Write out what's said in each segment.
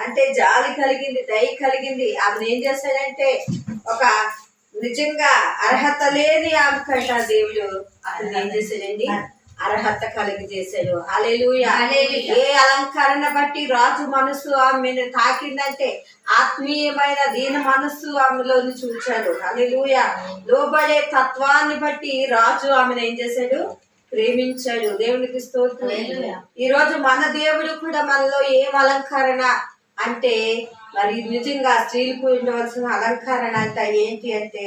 అంటే జాలి కలిగింది, దయ కలిగింది. ఆమెను ఏం చేశాడంటే ఒక నిజంగా అర్హత లేని ఆమె కంట దేవుడు అతను ఏం చేశాడండి, అర్హత కలిగి చేశాడు. హల్లెలూయా. ఏ అలంకరణ బట్టి రాజు మనసు ఆమెను తాకిందంటే ఆత్మీయమైన దీన మనస్సు ఆమెలోని చూచాడు. హల్లెలూయా. లోబడే తత్వాన్ని బట్టి రాజు ఆమెను ఏం చేశాడు, ప్రేమించాడు. దేవునికి స్తోత్రం. ఈ రోజు మన దేవుడు కూడా మనలో ఏం అలంకరణ అంటే, మరి నిజంగా స్త్రీలకు ఉండవలసిన అలంకరణ అంట ఏంటి అంటే,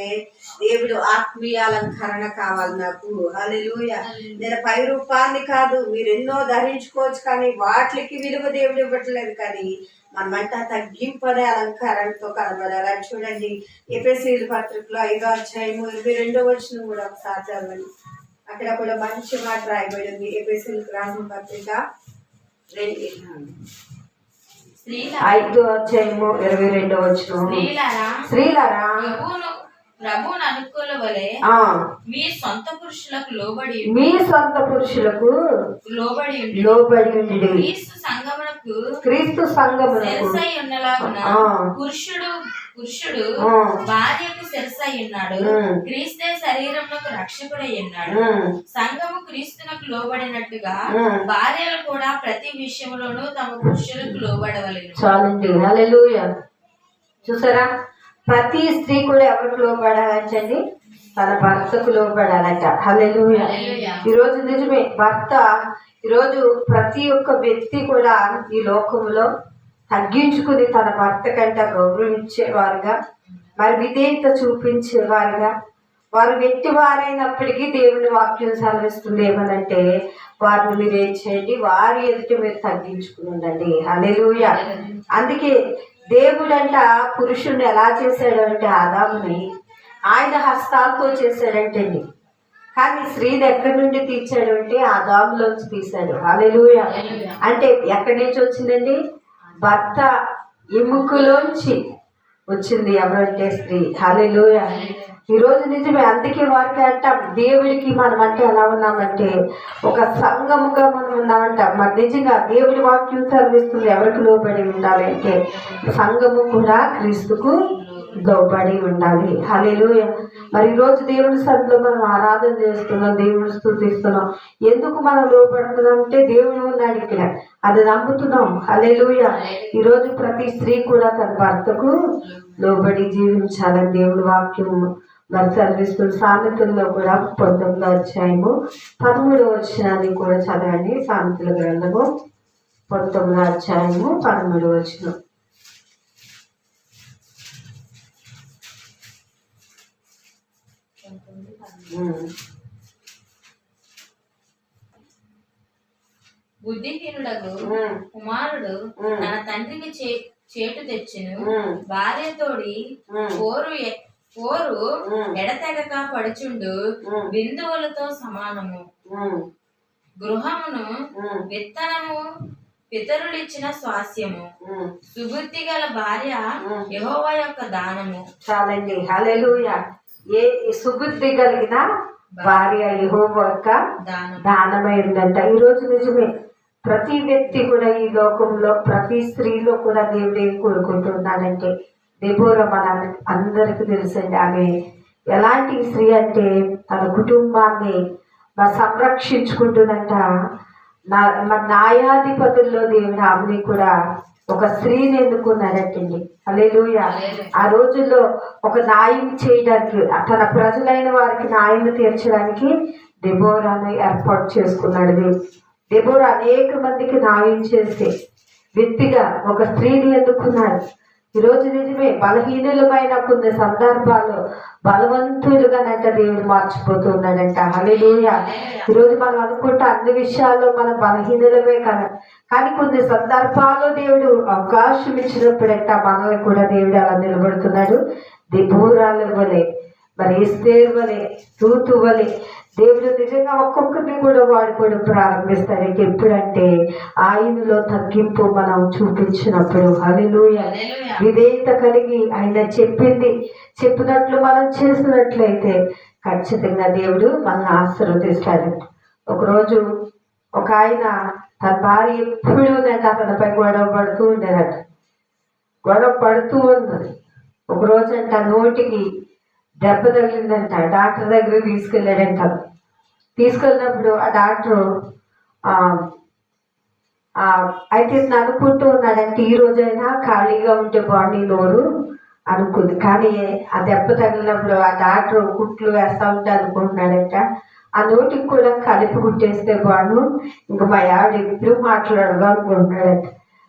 దేవుడు ఆత్మీయ అలంకరణ కావాలి నాకు. హల్లెలూయా. నేను పై రూపాన్ని కాదు, మీరు ఎన్నో ధరించుకోవచ్చు కానీ వాటికి విలువ దేవుడు ఇవ్వట్లేదు. కానీ మనమంతా తగ్గింపడే అలంకరణతో కనబడాలని చూడండి. ఎఫెసీయుల పత్రికలో 5వ అధ్యాయము 22వ వచనం కూడా ఒకసారి చదవండి. అక్కడ కూడా మంచి మాట రాయబడింది. ఎఫెసీయులకు రాసిన పత్రిక 5వ అధ్యాయము 22వ వచనం. స్త్రీలారా ప్రభువును అనుకూల వలె మీ సొంత పురుషులకు లోబడి లోబడి ఉండి క్రీస్తు సంఘమునకు శిరసై ఉన్నలాగున పురుషుడు భార్యకు శిరసై ఉన్నాడు. క్రీస్తే శరీరమునకు రక్షకుడై ఉన్నాడు. సంఘము క్రీస్తునకు లోబడినట్టుగా భార్యలు కూడా ప్రతి విషయంలోనూ తమ పురుషులకు లోబడవలెను. చాలండి. హల్లెలూయా. చూసారా, ప్రతి స్త్రీ కూడా ఎవరికి లోబడాలంటండి, తన భర్తకు లోబడాలంట. హల్లెలూయా. ఈరోజు నిజమే, భర్త ఈరోజు ప్రతి ఒక్క వ్యక్తి కూడా ఈ లోకంలో తగ్గించుకుని తన భర్త కంట గౌరవించేవారుగా, మరి విధేయత చూపించేవారుగా, వారు వ్యక్తి వారైనప్పటికీ దేవుని వాక్యం సెలవిస్తుంది ఏమనంటే, వారిని మీరు ఏం చేయండి, వారి ఎదుట మీరు తగ్గించుకుని ఉండండి. హల్లెలూయా. అందుకే దేవుడంట పురుషుణ్ణి ఎలా చేశాడు అంటే, ఆదాముని ఆయన హస్తాలతో చేశాడంటండి. కానీ స్త్రీని ఎక్కడి నుండి తీర్చాడు అంటే ఆదాములోంచి తీశాడు. హల్లెలూయా. అంటే ఎక్కడి నుంచి వచ్చిందండి, భర్త ఎముకలోంచి వచ్చింది ఎవరంటే స్త్రీ. హల్లెలూయా. ఈరోజు నిజమే. అందుకే వారికి అంట, దేవుడికి మనం అంటే ఎలా ఉన్నామంటే ఒక సంఘముగా మనం ఉన్నామంట. మరి నిజంగా దేవుడి వాక్యం సెలవిస్తుంది ఎవరికి లోబడి ఉండాలి అంటే, సంఘము కూడా క్రీస్తుకు లోబడి ఉండాలి. హల్లెలూయా. మరి ఈరోజు దేవుడి సన్నిధిలో మనం ఆరాధన చేస్తున్నాం, దేవుడు స్తుతిస్తున్నాం. ఎందుకు మనం లోబడుతున్నాం అంటే దేవుడు ఉన్నాడు ఇక్కడ, అది నమ్ముతున్నాం. హల్లెలూయా. ఈరోజు ప్రతి స్త్రీ కూడా తన భర్తకు లోబడి జీవించాలని దేవుడి వాక్యం మరి చదివిస్తున్న. సామెతల్లో కూడా 19వ అధ్యాయము 13వ వచనాన్ని కూడా చదవండి. సామెతల గ్రంథము 19వ అధ్యాయము 13వ వచనం. బుద్ధిహీనుడగు కుమారుడు తన తండ్రికి చేటు తెచ్చును. భార్యతోడి పోరు ఎడతెగక పడుచుండు బిందువులతో సమానము. గృహమును విత్తనము పితరులిచ్చిన స్వాస్యము. సుబుద్ధి గల భార్య యెహోవా యొక్క దానము. చాలండి. హల్లెలూయా. ఏ సుబుద్ధి కలిగిన భార్య యెహోవా యొక్క దానమై ఉందంట. ఈరోజు నిజమే, ప్రతి వ్యక్తి కూడా ఈ లోకంలో ప్రతి స్త్రీలో కూడా దేవుడు ఏం కోరుకుంటున్నాడంటే, దెబోరా మన అందరికీ తెలుసండి. ఆమె ఎలాంటి స్త్రీ అంటే తన కుటుంబాన్ని సంరక్షించుకుంటుందంట. న్యాయాధిపతుల్లో దేవుడు ఆమెని కూడా ఒక స్త్రీని ఎన్నుకున్నారటండి. హల్లెలూయా. ఆ రోజుల్లో ఒక న్యాయం చేయడానికి, తన ప్రజలైన వారికి న్యాయం తీర్చడానికి దెబోరాను ఏర్పాటు చేసుకున్నాడు. దెబోరా అనేక మందికి న్యాయం చేసే వ్యక్తిగా ఒక స్త్రీని ఎన్నుకున్నాడు. ఈరోజు నిజమే, బలహీనులమైన కొన్ని సందర్భాల్లో బలవంతులుగానంట దేవుడు మార్చిపోతున్నాడంట. హల్లెలూయా. ఈరోజు మనం అనుకుంటే అన్ని విషయాల్లో మనం బలహీనులమే కదా, కానీ కొన్ని సందర్భాల్లో దేవుడు అవకాశం ఇచ్చినప్పుడంట మనల్ని కూడా దేవుడు అలా నిలబడుతున్నాడు. దెబోరాల వలె, మరి ఎస్తేరు వలె, రూతు వలె దేవుడు నిజంగా ఒక్కొక్కరిని కూడా వాడుకోవడం ప్రారంభిస్తాడు. ఎప్పుడంటే ఆయనలో తగ్గింపు మనం చూపించినప్పుడు. హల్లెలూయా. విధేయత కలిగి ఆయన చెప్పినట్లు మనం చేసినట్లయితే ఖచ్చితంగా దేవుడు మనల్ని ఆశీర్వదిస్తాడు. ఒకరోజు ఒక ఆయన తన భార్య ఎప్పుడు అతనిపై గొడవ పడుతూ ఉండేదట. గొడవ పడుతూ ఉంది. ఒక రోజంట నోటికి దెబ్బ తగిలిందంట. డాక్టర్ దగ్గరికి తీసుకెళ్ళాడంట. తీసుకెళ్ళినప్పుడు ఆ డాక్టరు అయితే అనుకుంటూ ఉన్నాడంటే ఈ రోజైనా ఖాళీగా ఉంటే బాగుంది నోరు అనుకుంది. కానీ ఆ దెబ్బ తగిలినప్పుడు ఆ డాక్టర్ కుట్లు వేస్తా ఉంటే అనుకుంటున్నాడంట ఆ నోటికి కూడా కలిపి కుట్టేస్తే బాను ఇంకా మా ఆవిడ ఎప్పుడు మాట్లాడదు అనుకుంటున్నాడంట.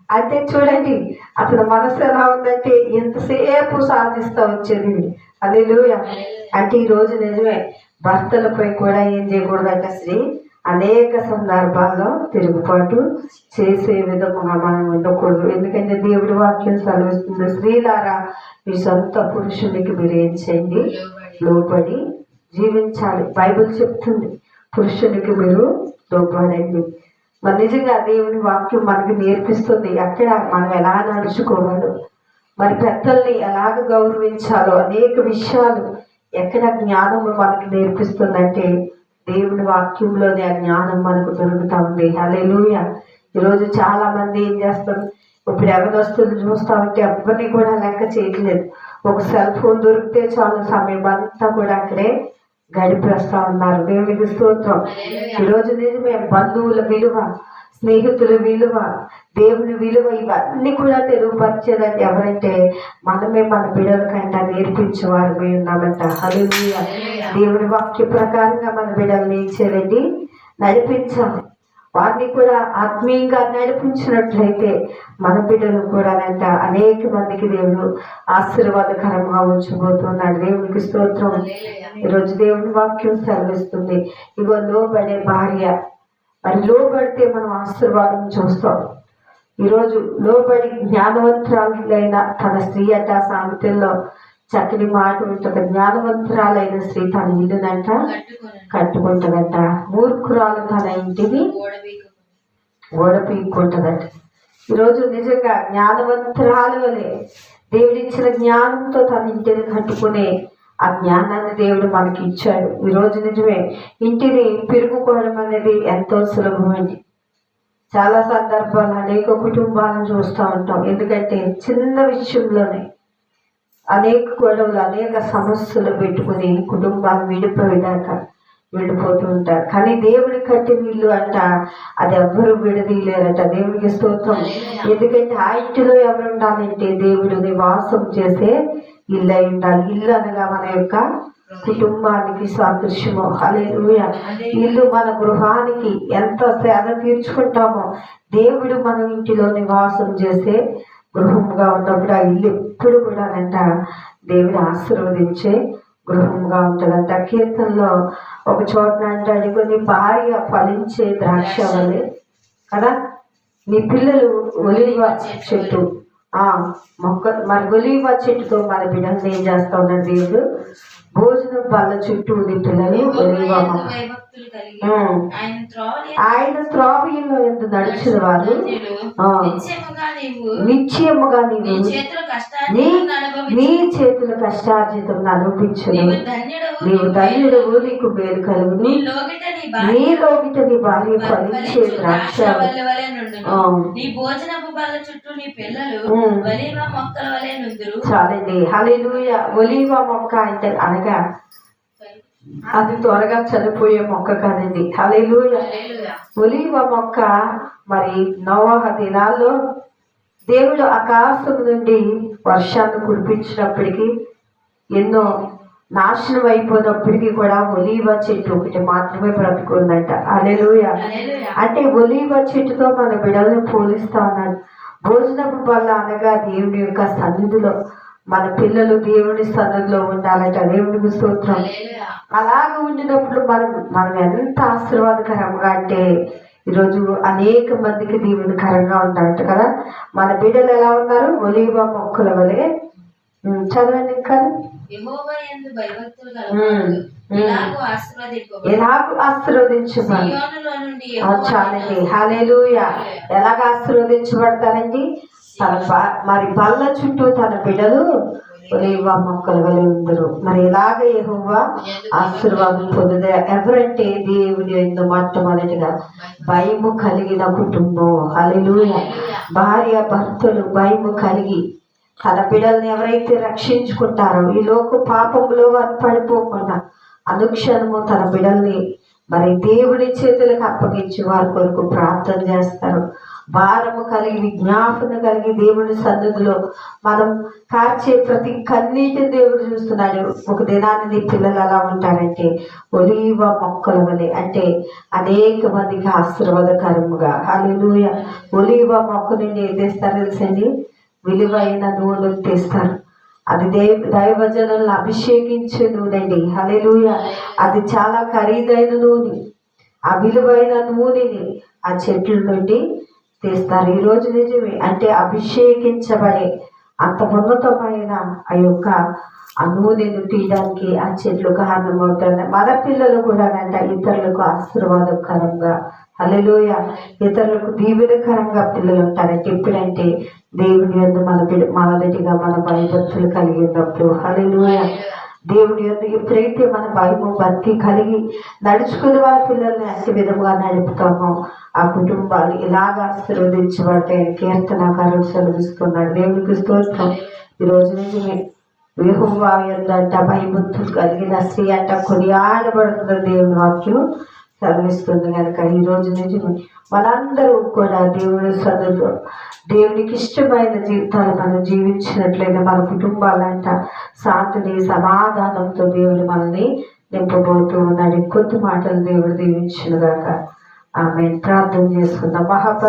అయితే చూడండి అతని మనసు ఎలా ఉందంటే ఎంతసేపు సాధిస్తూ వచ్చేది. హల్లెలూయా. అంటే ఈ రోజు నిజమే భర్తలపై కూడా ఏం చేయకూడదంట స్త్రీ అనేక సందర్భాల్లో తిరుగుబాటు చేసే విధముగా మనం ఉండకూడదు. ఎందుకంటే దేవుడి వాక్యం సెలవిస్తుంది, స్త్రీలారా మీ సొంత పురుషునికి మీరు ఏం చేయండి, లోబడి జీవించాలి. బైబిల్ చెప్తుంది పురుషునికి మీరు లోబడండి. మరి నిజంగా దేవుని వాక్యం మనకి నేర్పిస్తుంది ఎక్కడ మనం ఎలా నడుచుకోవాలో, మరి పెద్దల్ని ఎలాగ గౌరవించాలో అనేక విషయాలు ఎక్కడ జ్ఞానము మనకి నేర్పిస్తుందంటే దేవుని వాక్యంలోనే ఆ జ్ఞానం మనకు దొరుకుతా ఉంది. హల్లెలూయా. ఈరోజు చాలా మంది ఏం చేస్తారు, ఇప్పుడు యవనస్తులు చూస్తా ఉంటే ఎవరిని కూడా లెక్క చేయట్లేదు. ఒక సెల్ ఫోన్ దొరికితే చాలు సమయం అంతా కూడా అక్కడే గడిపేస్తా ఉన్నారు. దేవునికి స్తోత్రం. ఈరోజు నిజమే బంధువుల విలువ, స్నేహితుల విలువ, దేవుని విలువ ఇవన్నీ కూడా తెలియపరిచేదండి ఎవరంటే మనమే మన బిడ్డలకంట నేర్పించేవారు ఉన్నామంట. హల్లెలూయా. దేవుని వాక్య ప్రకారంగా మన బిడ్డల్ని చేయండి నడిపించాలి. వారిని కూడా ఆత్మీయంగా నడిపించినట్లయితే మన బిడ్డలు కూడా అనేక మందికి దేవుడు ఆశీర్వాదకరంగా ఉంచబోతున్నాడు. దేవునికి స్తోత్రం. ఈరోజు దేవుని వాక్యం సెలవిస్తుంది, ఇగో లోబడే భార్య. మరి లోబడితే మనం ఆశీర్వాదం చూస్తాం. ఈరోజు లోబడి జ్ఞానవంతురాలైన తన స్త్రీ అట సామెతల్లో చక్కని మాట ఉంటుంది, జ్ఞానవంతురాలైన స్త్రీ తన ఇల్లునంట కట్టుకుంటుందంట, మూర్ఖురాలు తన ఇంటిని ఓడపీక్కుంటుందంట. ఈరోజు నిజంగా జ్ఞానవంతురాలు వలె దేవుడిచ్చిన జ్ఞానంతో తన ఇంటిని కట్టుకునే ఆ జ్ఞానాన్ని దేవుడు మనకి ఇచ్చాడు. ఈరోజు నిజమే ఇంటిని పెరుగుకోవడం అనేది ఎంతో సులభమైంది. చాలా సందర్భాలు అనేక కుటుంబాలను చూస్తూ ఉంటాం. ఎందుకంటే చిన్న విషయంలోనే అనేక గొడవలు, అనేక సమస్యలు పెట్టుకుని కుటుంబాలు విడిపోయేదాకా వెళ్ళిపోతూ ఉంటారు. కానీ దేవుడి కట్టిన ఇల్లు అంట అది ఎవ్వరూ విడదీయలేరట. దేవుడికి స్తోత్రం. ఎందుకంటే ఆ ఇంటిలో ఎవరు ఉండాలంటే దేవుడు నివాసం చేసే ఇల్లు అయి ఉండాలి. ఇల్లు అనగా మన యొక్క కుటుంబానికి సాదృశ్యము. హల్లెలూయా. ఇల్లు మన గృహానికి ఎంత సేద తీర్చుకుంటామో దేవుడు మన ఇంటిలో నివాసం చేసే గృహంగా ఉన్నప్పుడు ఆ ఇల్లు ఎప్పుడు కూడా దేవుడు ఆశీర్వదించే గృహంగా ఉంటుందంట. కీర్తనలో ఒక చోట అంటాడు, కొన్ని భార్య ఫలించే ద్రాక్ష వలె కదా నీ పిల్లలు ఒలివ చెట్టు మొక్క. మరి ఒలివ చెట్టుతో మన బిడ్డలు ఏం చేస్తా ఉన్నాడు దేవుడు, భోజనం బల్ల చుట్టూ నీ పిల్లలు ఒలివ మొక్క. ఆయన త్రోవలో ఎందుకు నడిచిన వారు నిశ్చయముగా నీ చేతుల కష్టార్జితం అనుభవించను. నీవు ధన్యుడవు, నీకు మేలు కలుగును. నీలోగిట నీ భార్య ఫలించే ద్రాక్ష. చాలండి. హల్లెలూయా. ఒలీవ మొక్క అంటే అనగా అది త్వరగా చనిపోయే మొక్క కాదండి. హల్లెలూయా. ఒలీవ మొక్క మరి నోవహ దినాల్లో దేవుడు ఆకాశం నుండి వర్షాన్ని కురిపించినప్పటికీ ఎన్నో నాశనం అయిపోయినప్పటికీ కూడా ఒలీవ చెట్టు ఒకటి మాత్రమే బ్రతుకుందంట. హల్లెలూయా. అంటే ఒలీవ చెట్టుతో మన బిడ్డలను పోలిస్తా ఉన్నాడు. భోజనపు బల్ల అనగా దేవుని యొక్క సన్నిధిలో మన పిల్లలు దేవుని సన్నిధిలో ఉండాలంట. దేవునికి స్తోత్రం. అలాగ ఉండినప్పుడు మనం ఎంత ఆశీర్వాదకరంగా అంటే ఈరోజు అనేక మందికి దీవెనకరంగా ఉండాలంట కదా. మన బిడ్డలు ఎలా ఉన్నారు, ఒలీవ మొక్కల వలె. చదవండి ఇంకా. ఎలాగూ ఆశీర్వదించబడి చాలండి. హల్లెలూయా. ఎలాగ ఆశీర్వదించబడతారండి, మరి బల్ల చుట్టూ తన బిడ్డలు ఒలీవ మొక్కల వలె ఉందరు. మరి ఇలాగ యెహోవా ఆశీర్వాదం పొందుదే ఎవరంటే దేవుని యందు మొట్టమొదటిగా భయము కలిగిన కుటుంబం. హల్లెలూయా. భార్య భర్తలు భయము కలిగి తన బిడ్డల్ని ఎవరైతే రక్షించుకుంటారో ఈ లోక పాపంలో వారు పడిపోకుండా అనుక్షణము తన బిడ్డల్ని మరి దేవుడి చేతులకు అప్పగించి వారి కొరకు ప్రార్థన చేస్తారు. భారము కలిగి విజ్ఞాపన కలిగి దేవుడి సన్నిధిలో మనం కార్చే ప్రతి కన్నీటిని దేవుడు చూస్తున్నాడు. ఒక దినాన్ని పిల్లలు ఎలా ఉంటారంటే ఒలీవ మొక్కల వలె, అంటే అనేక మందికి ఆశీర్వాదకరముగా. హల్లెలూయా. ఒలీవ మొక్క నుండి ఏం తెస్తారు తెలుసండి? విలువైన నూనెలు తెస్తారు. అది దైవజనులను అభిషేకించే నూనెండి. హల్లెలూయా. అది చాలా ఖరీదైన నూనె. ఆ విలువైన నూనెని ఆ చెట్ల నుండి తీస్తారు. ఈరోజు నిజమే, అంటే అభిషేకించబడే అంత ఉన్నతమైన ఆ యొక్క ఆ నూనెను తీయడానికి ఆ చెట్లు కారణమవుతాయి. మన పిల్లలు కూడా ఇతరులకు ఆశీర్వాదకరంగా, హల్లెలూయా, ఇతరులకు దీవెనకరంగా పిల్లలు ఉంటారంటే ఎప్పుడంటే దేవుని యందు మొదటిగా మన భయభక్తులు కలిగి ఉన్నప్పుడు. హల్లెలూయా. దేవుని యందు ఎప్పుడైతే మన భయము భక్తి కలిగి నడుచుకుని వారి పిల్లల్ని అన్ని విధంగా నడుపుతామో ఆ కుటుంబాలు ఇలాగ ఆశీర్వదించబడతాయని కీర్తనకారుడు సెలవిస్తున్నాడు. దేవునికి స్తోత్రం. ఈరోజు నిజమే, యెహోవా యందంట భయభక్తులు కలిగిన స్త్రీ అంట కొనియాడబడుతున్న దేవుని వాక్యం సెలవిస్తుంది కనుక ఈరోజు నిజమే మనందరూ కూడా దేవుని సన్నిధిలో దేవునికి ఇష్టమైన జీవితాలు మనం జీవించినట్లయితే మన కుటుంబాలంట శాంతిని సమాధానంతో దేవుడు మనల్ని నింపబోతూ ఉన్నాడు. కొద్ది మాటలు దేవుడు దీవించును గాక. ఆమె ప్రార్థన చేసుకుందాం.